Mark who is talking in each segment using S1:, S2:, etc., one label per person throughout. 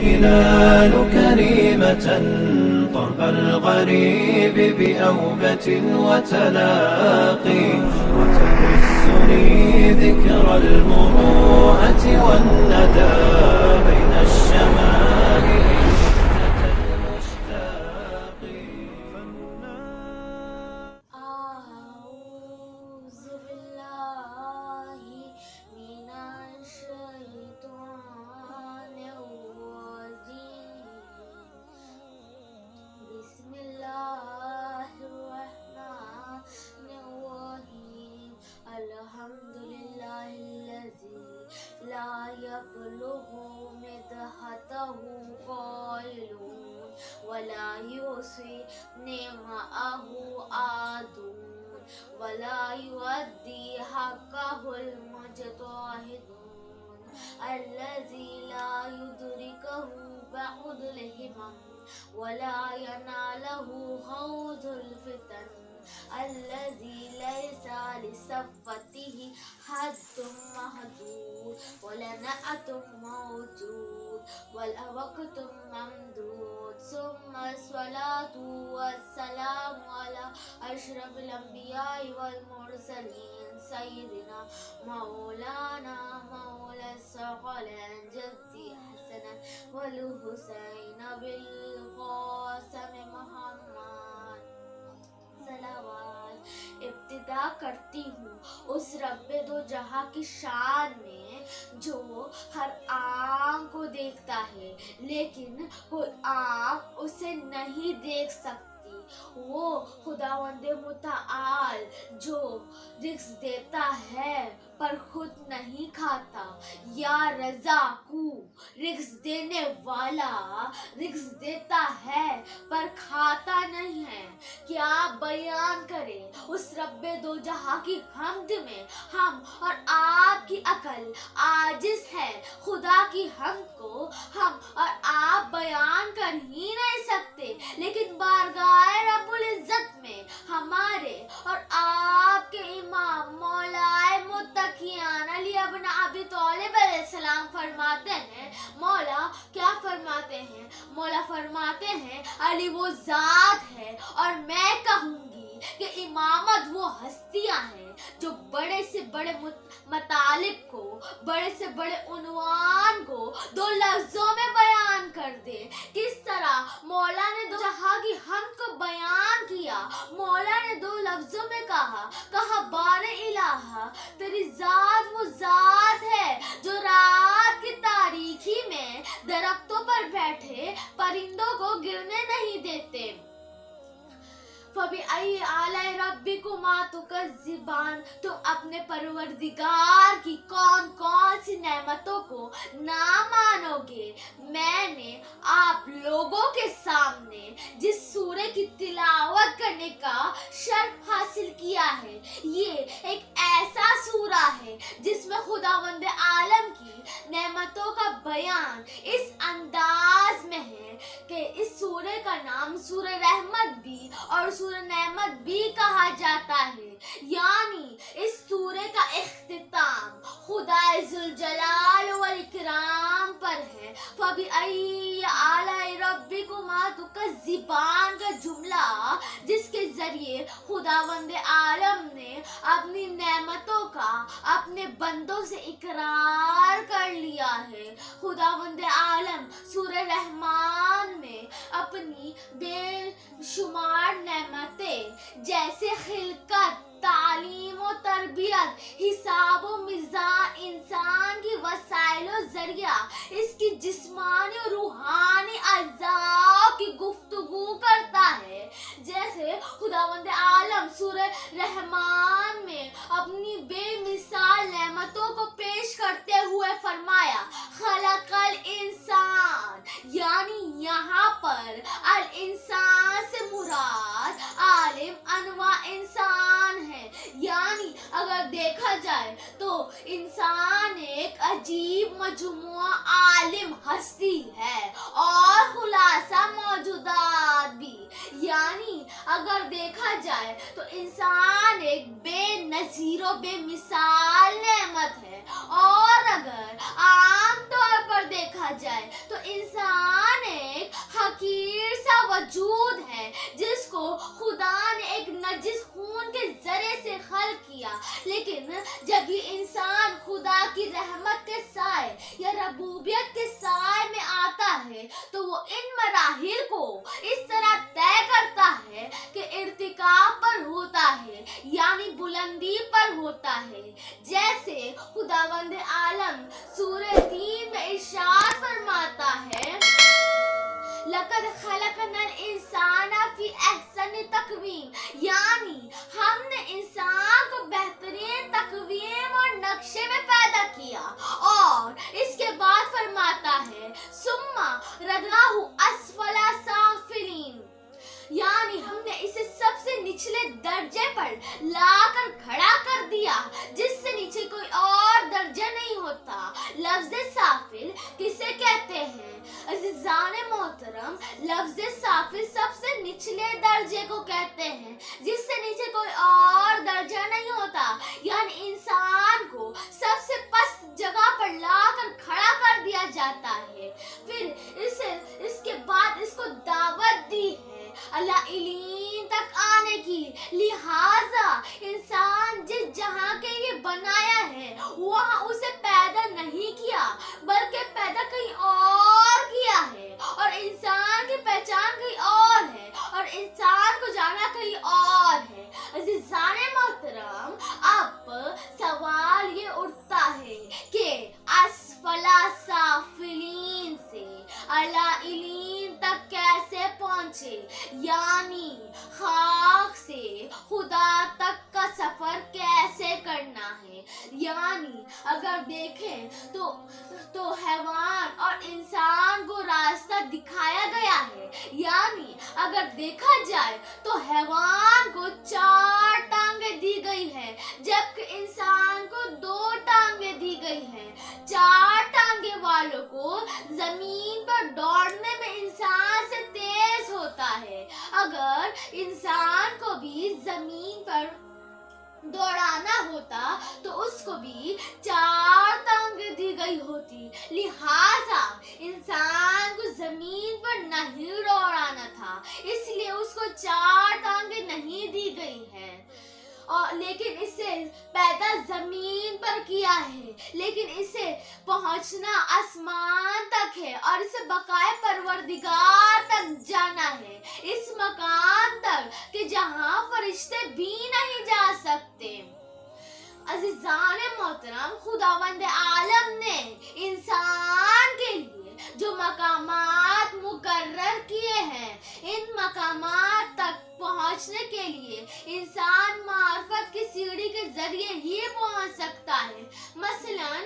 S1: هلال كريمة طرب الغريب بأوبة وتلاقي وتبثني ذكرى المروءة والندى بين الشمائل المشتاق.
S2: أعوذ بالله من الشيطان الرجيم. بسم الله الرحمن الرحيم. الحمد لله الذي لا يبلغ مدحته قائلون ولا يحصي نعمه عادون ولا يؤدي حقه المجتهدون. الذي لا يدركه بعد الهمم ولا يناله خوض الفتن. الذي ليس لصفته حد محدود ولا نعت موجود ولا وقت ممدود. ثم الصلاة والسلام على أشرف الأنبياء والمرسلين سيدنا مولانا مولى الثقلين جدي حسن والحسين بالقاسم محمد सलावत। इब्तिदा करती हूँ उस रब्बे दो जहाँ की शान में जो हर आँख को देखता है लेकिन कोई आँख उसे नहीं देख सकती। वो खुदावंद मुताल जो रिज़्क़ देता है पर खुद नहीं खाता। या रज़ाकू रिज़्क़ देने वाला रिज़्क़ देता है पर खाता नहीं है। क्या बयान करें उस रब्बे दो जहाँ की हमद में हम और आपकी अकल आजिज है। खुदा की हमद को हम और आप बयान कर ही नहीं सकते लेकिन बारगाह रब्बुल इज़्ज़त में हमारे और आपके इमाम मौलाए मुत्तकियान अली इब्न अबी तालिब अलैहिस्सलाम फरमाते हैं। मौला क्या फरमाते हैं? मौला फरमाते हैं अली वो ज़ात है और मैं कहूँगी कि इमामत वो हस्तियाँ हैं जो बड़े से बड़े मतालिब को बड़े से बड़े उन्वान को दो लफ्जों में बयान कर दे। किस तरह मौला ने दो जहाँ की हम को बयान किया। मौला ने दो लफ्जों में कहा बारे इलाहा तेरी जात वो जात है जो रात की तारीकी में दरख्तों पर बैठे परिंदों को गिरने नहीं देते। फ़बी-आई आलाए रब्बिकुमा तुकज़्ज़िबान। तुम अपने परवरदिगार की कौन कौन सी नेमतों को ना मानोगे। मैंने आप लोगों के सामने जिस सूरे की तिलावत करने का शर्फ हासिल किया है ये एक ऐसा सूरा है जिसमें खुदावंद आलम की नेमतों का बयान इस अंदाज में है कि इस सूरे का नाम सूरह रहमत भी और सूरह नेमत भी कहा जाता है। यानी इस सूरे का इख्तिताम खुदाए जुल जलाल वल इकराम पर है। फ़बी-आई आलाए रब्बिकुमा तुकज़्ज़िबान का जुमला जिसके जरिए खुदावंद आलम ने अपनी नेमतों का अपने बंदों से इकरार कर लिया है। खुदावंद आलम सूरह रहमान में अपनी बेशुमार नेमतें जैसे खिलकत तालीम और तरबियत हिसाब व मिज़ान इंसान की वसाइल व जरिया इसकी जिस्मानी और रूहानी अज़ा की गुफ्तगू करता है। जैसे खुदावंद आलम सूरह रहमान में अपनी बेमिसाल नेमतों को पेश करते हुए फरमाया खलक़ल इंसान। यानी यहाँ पर अल इंसान से मुराद आलिम अनवा इंसान है। यानी अगर देखा जाए तो इंसान एक अजीब मजमुआ आलिम हस्ती है और खुलासा मौजूदात भी। यानी अगर देखा जाए तो इंसान एक बेनज़ीर व बेमिसाल नेमत है और अगर आम तौर पर देखा जाए तो इंसान وجود ہے جس کو خدا نے ایک نجس خون کے ذریعے سے خلق کیا، لیکن جب یہ انسان خدا کی رحمت کے سائے یا ربوبیت کے سائے میں آتا ہے تو وہ ان مراحل کو اس طرح طے کرتا ہے کہ ارتقاء پر ہوتا ہے، یعنی بلندی پر ہوتا ہے، جیسے خداوند عالم سورہ 3 میں ارشاد فرماتا ہے لَقَدْ خَلَقْنَا الْإِنسَانَ فِي أَحْسَنِ تَقْوِيمٍ، یعنی ہم نے انسان کو بہترین تقویم اور نقشے میں پیدا کیا، اور اس کے بعد فرماتا ہے ثُمَّ رَدَدْنَاهُ أَسْفَلَ سَافِلِينَ، یعنی ہم نے اسے سب سے نچلے درجے پر لا کر کھڑا کر دیا جس سے نیچے کوئی اور درجہ نہیں ہوتا۔ لفظ سافل کسے کہتے ہیں؟ عزیزان محترم، لفظ سافل سب سے نچلے درجے کو کہتے ہیں جس سے نیچے کوئی اور درجہ نہیں ہوتا، یعنی انسان کو سب سے پست جگہ پر لا کر کھڑا کر دیا جاتا ہے۔ پھر اس کے بعد اس کو دعوت دی ہے اللہ علین تک آنے کی، لہٰذا انسان جس جہاں کے لیے بنایا ہے وہاں اسے پیدا نہیں کیا بلکہ پیدا کہیں اور کیا ہے، اور انسان کی پہچان کہیں اور ہے اور انسان کو جانا کہیں اور ہے۔ عزیزان محترم، اب سوال یہ اٹھتا ہے کہ اسفل سافلین سے اعلیٰ علین تک کیسے پہنچے، یعنی خاک سے خدا تک کا سفر کیسے کرنا ہے۔ یعنی اگر دیکھیں تو حیوان اور انسان کو راستہ دکھایا گیا ہے، یعنی اگر دیکھا جائے تو حیوان کو 4 ٹانگیں دی گئی ہیں جبکہ انسان کو 2 ٹانگیں دی گئی ہیں۔ 4 ٹانگیں والوں کو زمین پر دوڑنے میں انسان سے تیز ہوتا ہے، اگر انسان کو بھی زمین پر دوڑانا ہوتا تو اس کو بھی 4 ٹانگیں دی گئی ہوتی، لہٰذا انسان کو زمین پر نہیں دوڑانا تھا، اس لیے اس کو 4 ٹانگیں نہیں دی گئی ہیں، اور لیکن اسے پیدا زمین پر کیا ہے، لیکن اسے پہنچنا آسمان تک ہے اور اسے بقائے پروردگار تک جانا ہے، اس مقام تک کہ جہاں فرشتے بھی نہیں جا سکتے۔ عزیزان محترم، خداوند عالم نے انسان کے لیے جو مقامات مقرر کیے ہیں، ان مقامات تک پہنچنے کے لیے انسان معرفت کی سیڑھی کے ذریعے ہی پہنچ سکتا ہے۔ مثلاً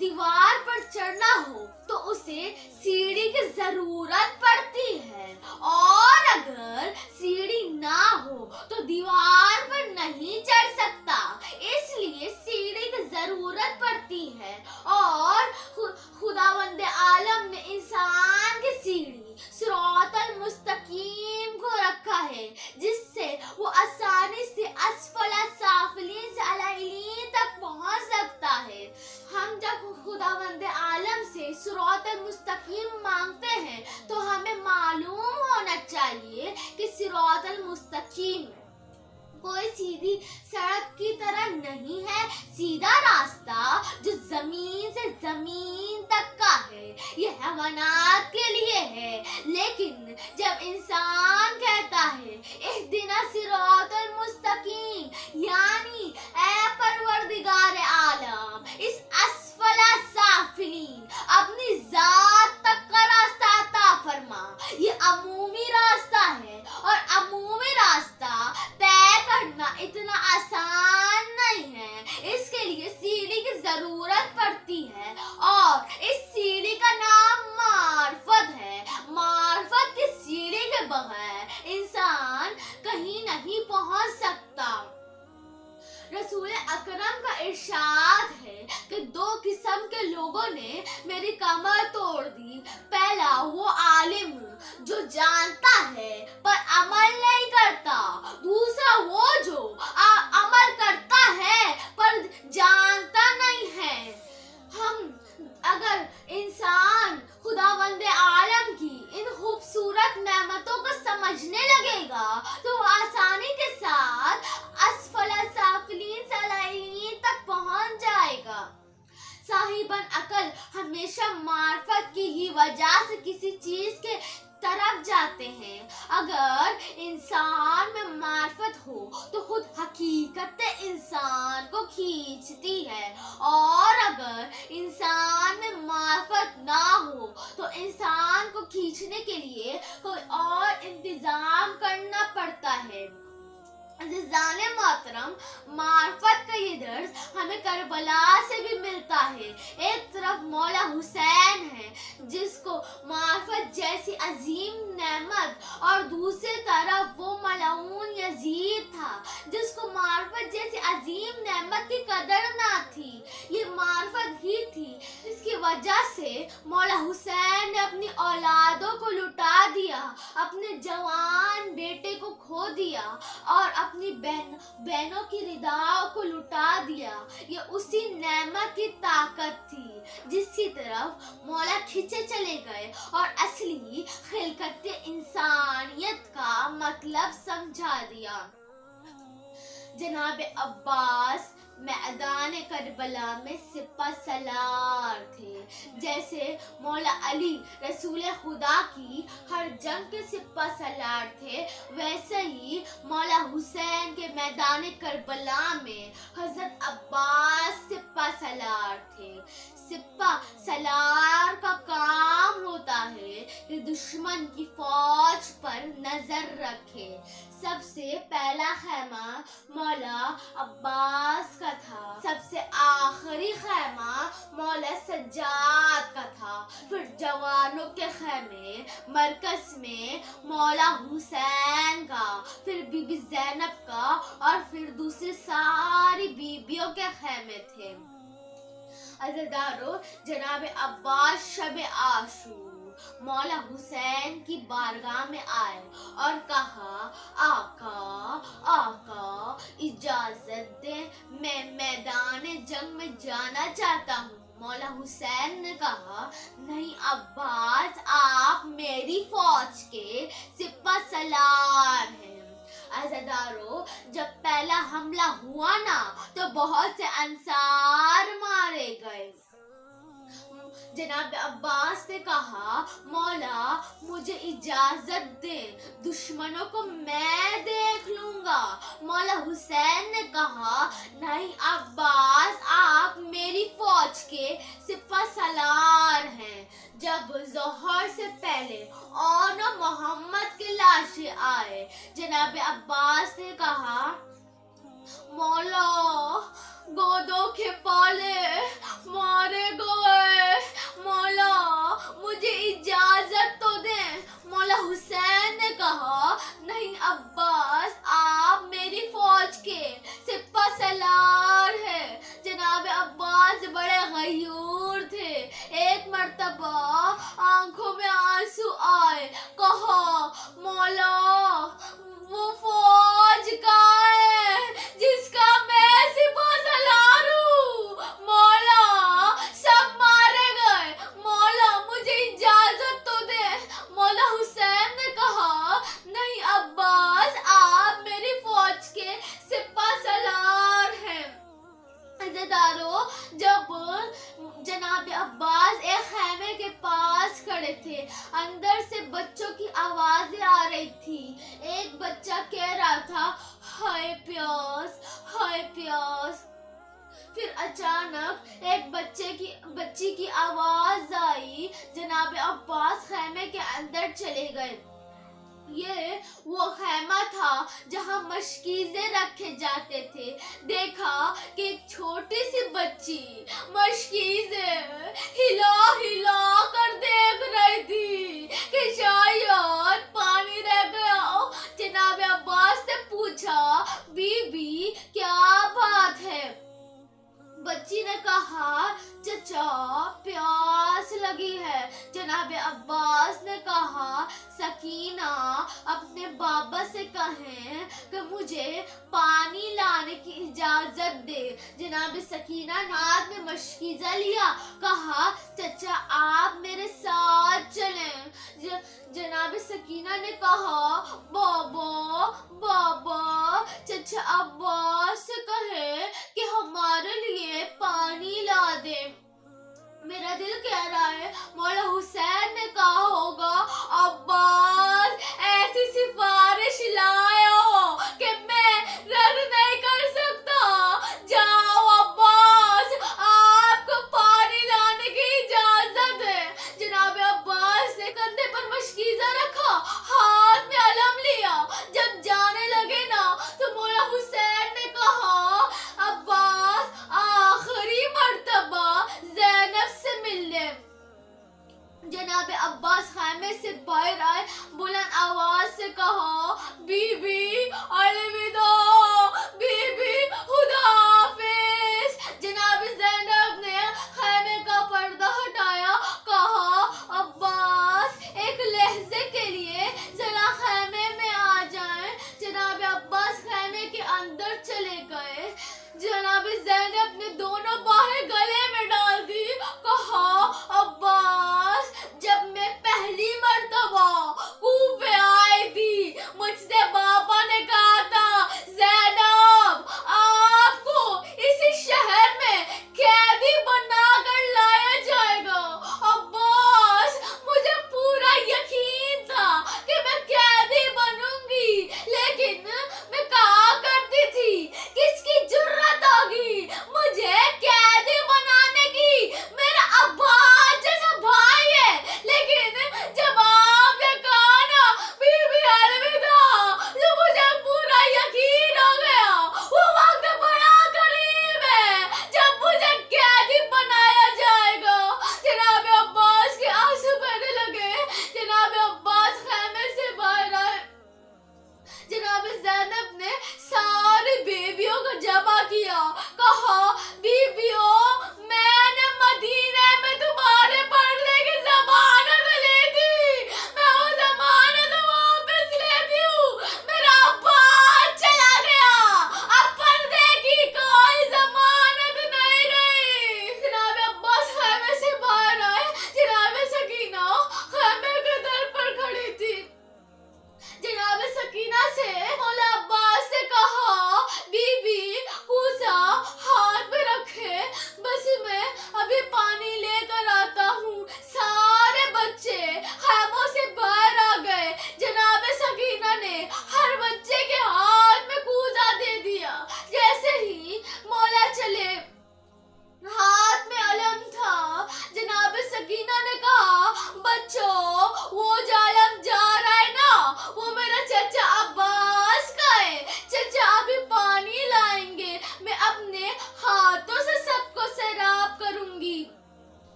S2: دیوار پر چڑھنا ہو تو اسے سیڑھی کی ضرورت پڑتی ہے، اور اگر سیڑھی نہ ہو تو دیوار پر نہیں چڑھ سکتا، اس لیے سیڑھی کی ضرورت پڑتی ہے، اور خداوند عالم نے انسان کی سیڑھی صراط المستقیم کو رکھا ہے جس سے وہ آسانی سے اسفل سافلین سے اعلیٰ علین تک پہنچ سکتا ہے۔ ہم جب خداوند عالم سے صراط المستقیم مانگتے ہیں تو ہمیں معلوم ہونا چاہیے کہ صراط المستقیم کوئی سیدھی سڑک کی طرح نہیں ہے، سیدھا راستہ جو زمین سے زمین تک کا ہے یہ حیوانات کے لیے ہے، لیکن جب انسان کہتا ہے اہدنا صراط المستقیم، یعنی اے پروردگار عالم اس اسفل سافلین اپنی ذات تک کا راستہ عطا فرما، یہ عمومی راستہ ہے اور عمومی راستہ طے کرنا اتنا آسان نہیں ہے، اس کے لیے سیڑھی کی ضرورت پڑتی ہے، اور اس سیڑھی کا نام معرفت ہے۔ معرفت کی سیڑھی کے بغیر انسان کہیں نہیں پہنچ سکتا۔ رسول اکرم کا ارشاد ہے کہ 2 قسم کے لوگوں نے میری کمر توڑ دی، پہلا وہ عالم جو جانتا ہے پر عمل نہیں کرتا، دوسرا وہ جو عمل کرتا ہے پر جانتا نہیں ہے۔ اگر انسان خداوند عالم کی ان خوبصورت نعمتوں کو سمجھ किसी चीज के तरफ जाते हैं। अगर इंसान में मार्फत हो तो खुद हकीकत इंसान को खींचती है, और अगर इंसान में मार्फत ना हो तो इंसान को खींचने के लिए कोई और इंतजाम करना पड़ता है। अज़ीज़ाने मोहतरम, मार्फत का ये दर्स हमें करबला से भी मिलता है। एक तरफ मौला हुसैन है जिसको मार्फत जैसी अजीम नेमत, और दूसरी तरफ वो मलऊन यजीद था जिसको मार्फत जैसी अजीम नेमत की कदर ना थी। ये मार्फत ही थी, इसकी वजह से मौला हुसैन ने अपनी औलादों को लुटा दिया, अपने जवान बेटे को खो दिया और अपनी बहनों की रिदाओं को लुटा दिया। ये उसी नेमत की ताकत थी जिसकी तरफ मौला खींचे चले गए और असली खिलकत इंसानियत का मतलब समझा दिया। जनाब अब्बास मैदान करबला में सिपा सलार थे। जैसे मौला अली रसूल खुदा की हर जंग के सिपा सलार थे, वैसे ही मौला हुसैन के मैदान करबला में हजरत अब्बास सिपा सलार थे। सिपा सलार का काम होता है कि दुश्मन की फौज पर नजर रखे। सबसे पहला खैमा मौला अब्बास का था, सबसे आखिरी खैमा मौला सज्जाद का था, फिर जवानों के खैमे मरकज में मौला हुसैन का, फिर बीबी ज़ैनब का, और फिर दूसरी सारी बीबियों के खैमे थे। अज़ीज़ानो, जनाब अब्बास शब आशूर मौला हुसैन की बारगाह में आए और कहा, आका इजाजत दे, मैं मैदान जंग में जाना चाहता हूँ। मौला हुसैन ने कहा, नहीं अब्बास, आप मेरी फौज के सिपा सलार हैं। अज़ीज़ानो, जब पहला हमला हुआ ना तो बहुत से अंसार मारे गए। जनाब अब्बास ने कहा, मौला मुझे इजाजत दे, दुश्मनों को मैं देख लूंगा। मौला हुसैन ने कहा, नहीं अब्बास, आप मेरी फौज के सिपा सलार हैं। जब ज़ोहर से पहले और मोहम्मद की लाशें आए, जनाब अब्बास ने कहा, मौला गोदों के पाले मारे गए, मौला मुझे इजाजत तो दें। मौला हुसैन ने कहा, नहीं अब्बास, आप मेरी फौज के सिपा सलार हैं। जनाब अब्बास बड़े गयूर थे। एक मर्तबा आंखों में आंसू आए, कहा, मौला वो फौज कहाँ है जिसका मैं सिपा सलार हूँ? मौला सब मारे गए, मौला मुझे इजाजत तो दे। मौला हुसैन ने कहा, नहीं अब्बास, आप मेरी फौज के सिपा सलार हैं। अज़ीज़ानो, जब जनाब अब्बास एक खैमे के पास खड़े थे, अंदर से बच्चों की आवाजें आ रही थी। एक बच्चा कह रहा था, हाय प्यास, हाय प्यास। फिर अचानक एक बच्ची की आवाज आई। जनाब अब्बास खैमे के अंदर चले गए। ये वो खैमा था जहाँ मशकीज़ें रखे जाते थे। देखा कि एक छोटी सी बच्ची मशकीज़ें हिला हिला कर देख रही थी कि शायद पानी रह गया हो। जनाब अब्बास ने पूछा, बीबी क्या बात है? बच्ची ने कहा, चचा प्यास लगी है। जनाब अब्बास ने कहा, सकीना अपने बाबा से कहें कि मुझे पानी लाने की इजाजत दे। जनाब सकीना ने हाथ में मशकीज़ा लिया, कहा, चचा आप मेरे साथ चलें। जनाब सकीना ने कहा, बाबा बाबा, चचा अब्बास से कहे कि हमारे लिए पानी ला दे। मेरा दिल कह रहा है मौला हुसैन ने कहा हो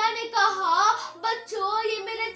S2: آمینہ نے کہا بچوں یہ میرا